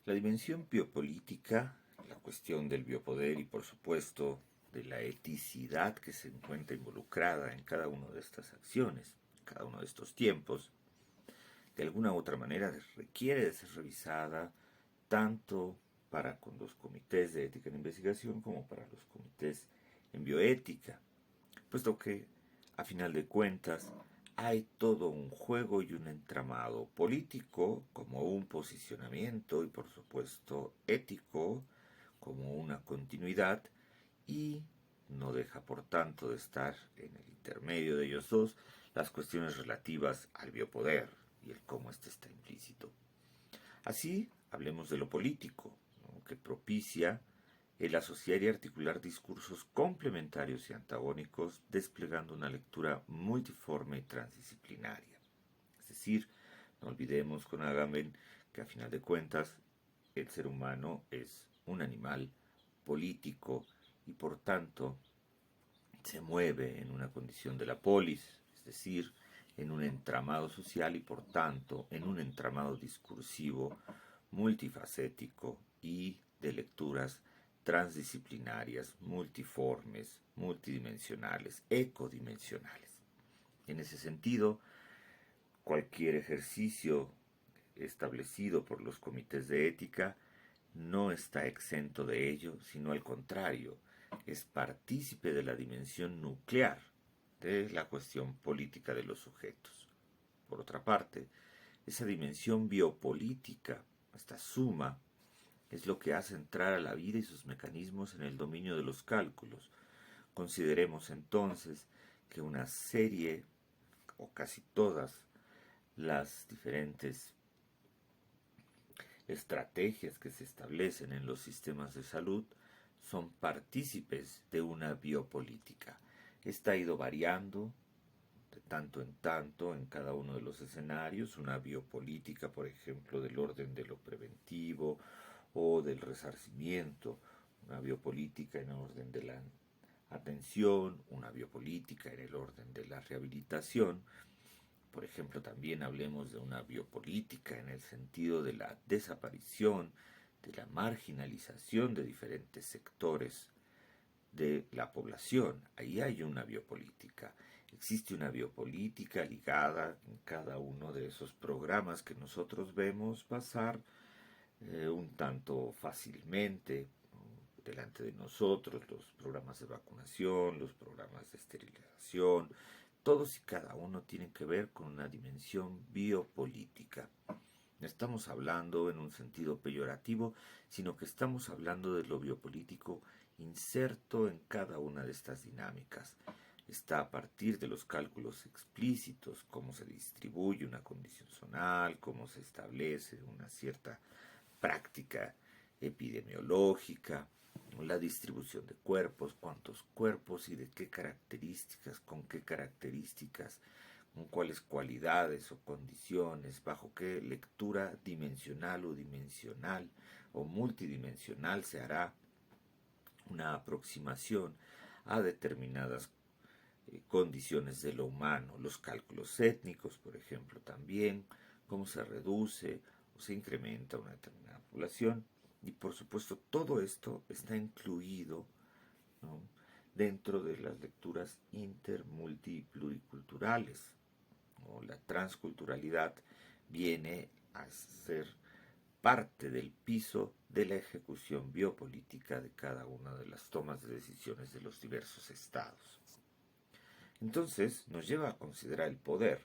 La dimensión biopolítica, la cuestión del biopoder y por supuesto de la eticidad que se encuentra involucrada en cada una de estas acciones, cada uno de estos tiempos, de alguna u otra manera requiere de ser revisada tanto para con los comités de ética en investigación como para los comités en bioética, puesto que, a final de cuentas, hay todo un juego y un entramado político como un posicionamiento y por supuesto ético como una continuidad y no deja por tanto de estar en el intermedio de ellos dos las cuestiones relativas al biopoder y el cómo éste está implícito. Así, hablemos de lo político, ¿no?, que propicia el asociar y articular discursos complementarios y antagónicos, desplegando una lectura multiforme y transdisciplinaria. Es decir, no olvidemos con Agamben que a final de cuentas el ser humano es un animal político y por tanto se mueve en una condición de la polis, es decir, en un entramado social y por tanto en un entramado discursivo multifacético y de lecturas transdisciplinarias, multiformes, multidimensionales, ecodimensionales. En ese sentido, cualquier ejercicio establecido por los comités de ética no está exento de ello, sino al contrario, es partícipe de la dimensión nuclear de la cuestión política de los sujetos. Por otra parte, esa dimensión biopolítica, esta suma, es lo que hace entrar a la vida y sus mecanismos en el dominio de los cálculos. Consideremos entonces que una serie, o casi todas, las diferentes estrategias que se establecen en los sistemas de salud son partícipes de una biopolítica. Esta ha ido variando de tanto en tanto en cada uno de los escenarios, una biopolítica, por ejemplo, del orden de lo preventivo o del resarcimiento, una biopolítica en el orden de la atención, una biopolítica en el orden de la rehabilitación. Por ejemplo, también hablemos de una biopolítica en el sentido de la desaparición, de la marginalización de diferentes sectores de la población. Ahí hay una biopolítica. Existe una biopolítica ligada en cada uno de esos programas que nosotros vemos pasar un tanto fácilmente, ¿no?, delante de nosotros, los programas de vacunación, los programas de esterilización, todos y cada uno tienen que ver con una dimensión biopolítica. No estamos hablando en un sentido peyorativo, sino que estamos hablando de lo biopolítico inserto en cada una de estas dinámicas. Está a partir de los cálculos explícitos, cómo se distribuye una condición zonal, cómo se establece una cierta práctica epidemiológica, la distribución de cuerpos, cuántos cuerpos y de qué características, con cuáles cualidades o condiciones, bajo qué lectura dimensional o multidimensional se hará una aproximación a determinadas condiciones de lo humano, los cálculos étnicos, por ejemplo, también, cómo se reduce o se incrementa una determinada población. Y por supuesto todo esto está incluido, ¿no?, dentro de las lecturas inter, multi y pluriculturales. O la transculturalidad viene a ser parte del piso de la ejecución biopolítica de cada una de las tomas de decisiones de los diversos estados. Entonces nos lleva a considerar el poder.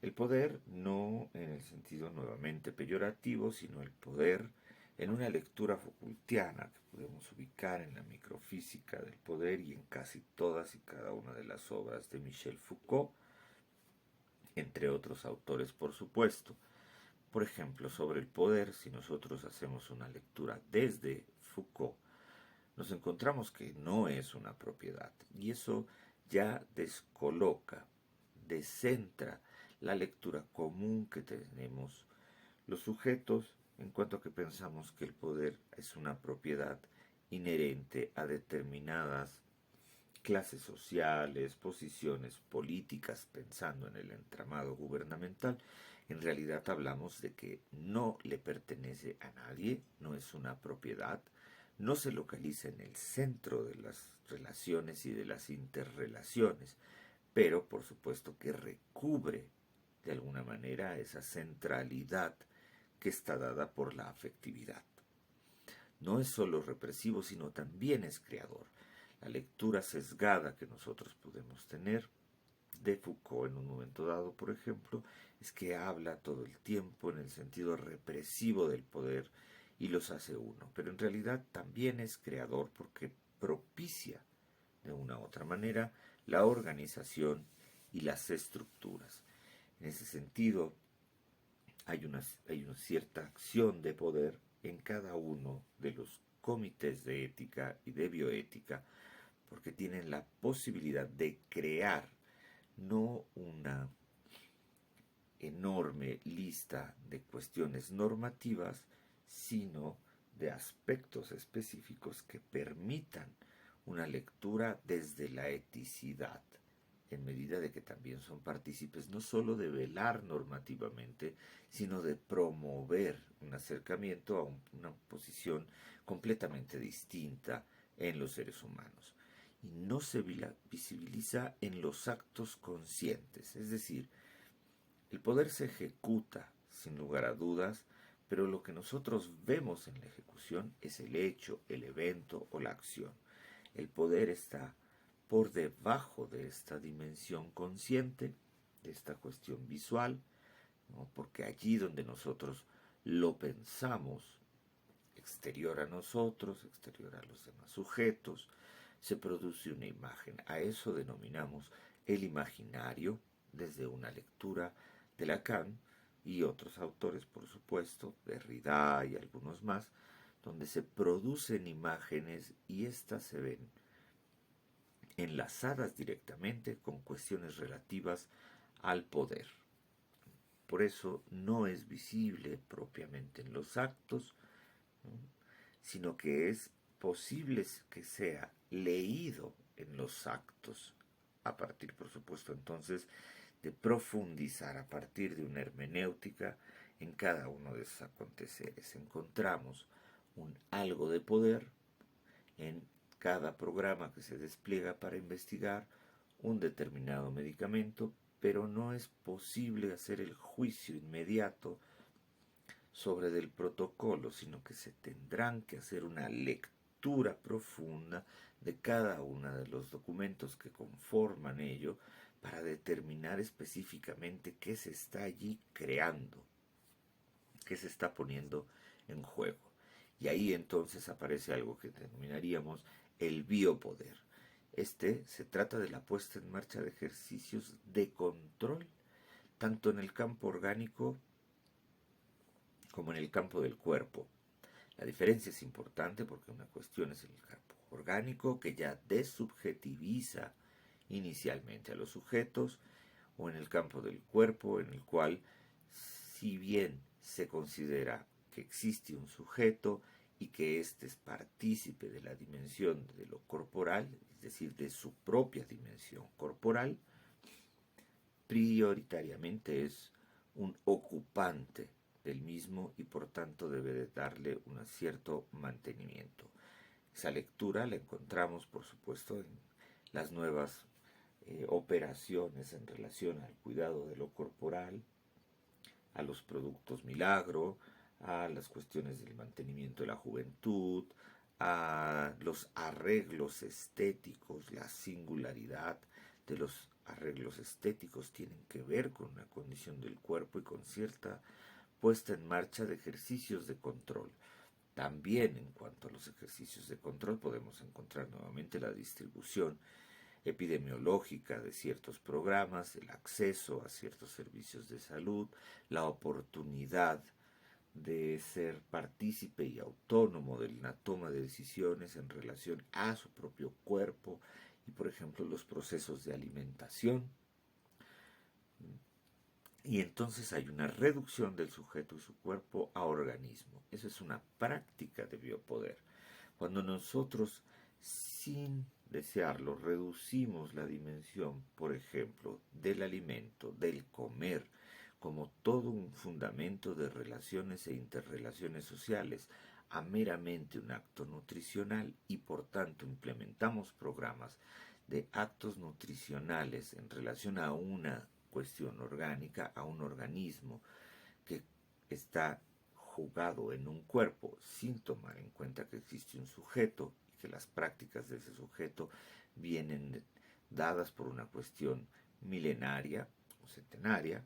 El poder no en el sentido nuevamente peyorativo, sino el poder en una lectura Foucaultiana que podemos ubicar en la microfísica del poder y en casi todas y cada una de las obras de Michel Foucault, entre otros autores, por supuesto. Por ejemplo, sobre el poder, si nosotros hacemos una lectura desde Foucault, nos encontramos que no es una propiedad, y eso ya descoloca, descentra la lectura común que tenemos los sujetos en cuanto a que pensamos que el poder es una propiedad inherente a determinadas clases sociales, posiciones políticas, pensando en el entramado gubernamental, en realidad hablamos de que no le pertenece a nadie, no es una propiedad, no se localiza en el centro de las relaciones y de las interrelaciones, pero por supuesto que recubre de alguna manera esa centralidad que está dada por la afectividad. No es solo represivo, sino también es creador. La lectura sesgada que nosotros podemos tener de Foucault en un momento dado, por ejemplo, es que habla todo el tiempo en el sentido represivo del poder y los hace uno, pero en realidad también es creador porque propicia de una u otra manera la organización y las estructuras. En ese sentido, hay una cierta acción de poder en cada uno de los comités de ética y de bioética, porque tienen la posibilidad de crear no una enorme lista de cuestiones normativas, sino de aspectos específicos que permitan una lectura desde la eticidad, en medida de que también son partícipes no sólo de velar normativamente, sino de promover un acercamiento a una posición completamente distinta en los seres humanos. Y no se visibiliza en los actos conscientes, es decir, el poder se ejecuta, sin lugar a dudas, pero lo que nosotros vemos en la ejecución es el hecho, el evento o la acción. El poder está por debajo de esta dimensión consciente, de esta cuestión visual, ¿no? Porque allí donde nosotros lo pensamos, exterior a nosotros, exterior a los demás sujetos, se produce una imagen. A eso denominamos el imaginario, desde una lectura de Lacan y otros autores, por supuesto, Derrida y algunos más, donde se producen imágenes y éstas se ven enlazadas directamente con cuestiones relativas al poder. Por eso no es visible propiamente en los actos, ¿no? Sino que es posible que sea leído en los actos, a partir, por supuesto, entonces, de profundizar a partir de una hermenéutica en cada uno de esos aconteceres. Encontramos un algo de poder en cada programa que se despliega para investigar un determinado medicamento, pero no es posible hacer el juicio inmediato sobre del protocolo, sino que se tendrán que hacer una lectura profunda de cada uno de los documentos que conforman ello para determinar específicamente qué se está allí creando, qué se está poniendo en juego. Y ahí entonces aparece algo que denominaríamos el biopoder. Se trata de la puesta en marcha de ejercicios de control, tanto en el campo orgánico como en el campo del cuerpo. La diferencia es importante porque una cuestión es el campo orgánico, que ya desubjetiviza inicialmente a los sujetos, o en el campo del cuerpo, en el cual, si bien se considera que existe un sujeto y que éste es partícipe de la dimensión de lo corporal, es decir, de su propia dimensión corporal, prioritariamente es un ocupante del mismo y por tanto debe de darle un cierto mantenimiento. Esa lectura la encontramos, por supuesto, en las nuevas operaciones en relación al cuidado de lo corporal, a los productos milagro, a las cuestiones del mantenimiento de la juventud, a los arreglos estéticos. La singularidad de los arreglos estéticos tienen que ver con una condición del cuerpo y con cierta puesta en marcha de ejercicios de control. También en cuanto a los ejercicios de control podemos encontrar nuevamente la distribución epidemiológica de ciertos programas, el acceso a ciertos servicios de salud, la oportunidad de ser partícipe y autónomo de la toma de decisiones en relación a su propio cuerpo y, por ejemplo, los procesos de alimentación. Y entonces hay una reducción del sujeto y su cuerpo a organismo. Eso es una práctica de biopoder. Cuando nosotros, sin desearlo, reducimos la dimensión, por ejemplo, del alimento, del comer, como todo un fundamento de relaciones e interrelaciones sociales, a meramente un acto nutricional y por tanto implementamos programas de actos nutricionales en relación a una cuestión orgánica, a un organismo que está jugado en un cuerpo sin tomar en cuenta que existe un sujeto y que las prácticas de ese sujeto vienen dadas por una cuestión milenaria o centenaria,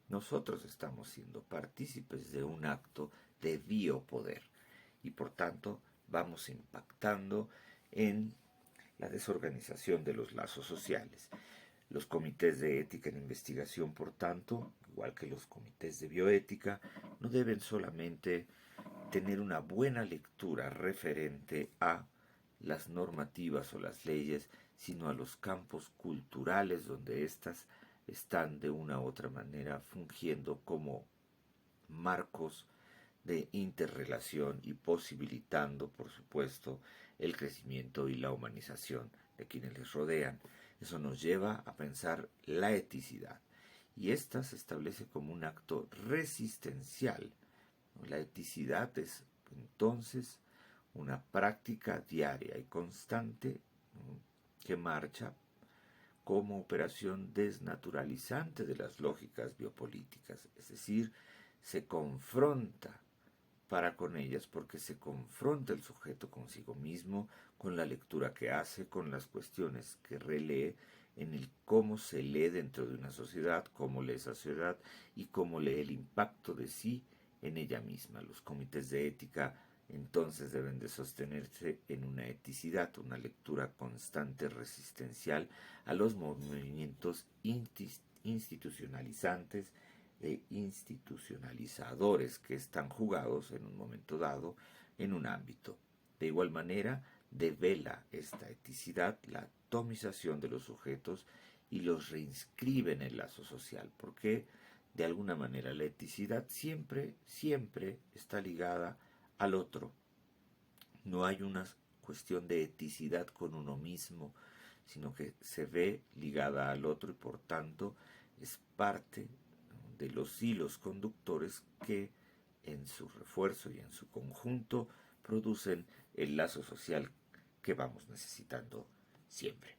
nosotros estamos siendo partícipes de un acto de biopoder y por tanto vamos impactando en la desorganización de los lazos sociales. Los comités de ética en investigación, por tanto, igual que los comités de bioética, no deben solamente tener una buena lectura referente a las normativas o las leyes, sino a los campos culturales donde éstas están de una u otra manera fungiendo como marcos de interrelación y posibilitando, por supuesto, el crecimiento y la humanización de quienes les rodean. Eso nos lleva a pensar la eticidad. Y esta se establece como un acto resistencial. La eticidad es entonces una práctica diaria y constante que marcha como operación desnaturalizante de las lógicas biopolíticas, es decir, se confronta para con ellas porque se confronta el sujeto consigo mismo, con la lectura que hace, con las cuestiones que relee, en el cómo se lee dentro de una sociedad, cómo lee esa sociedad y cómo lee el impacto de sí en ella misma. Los comités de ética entonces deben de sostenerse en una eticidad, una lectura constante resistencial a los movimientos institucionalizantes e institucionalizadores que están jugados en un momento dado en un ámbito. De igual manera, devela esta eticidad la atomización de los sujetos y los reinscribe en el lazo social, porque de alguna manera la eticidad siempre está ligada al otro. No hay una cuestión de eticidad con uno mismo, sino que se ve ligada al otro y por tanto es parte de los hilos conductores que en su refuerzo y en su conjunto producen el lazo social que vamos necesitando siempre.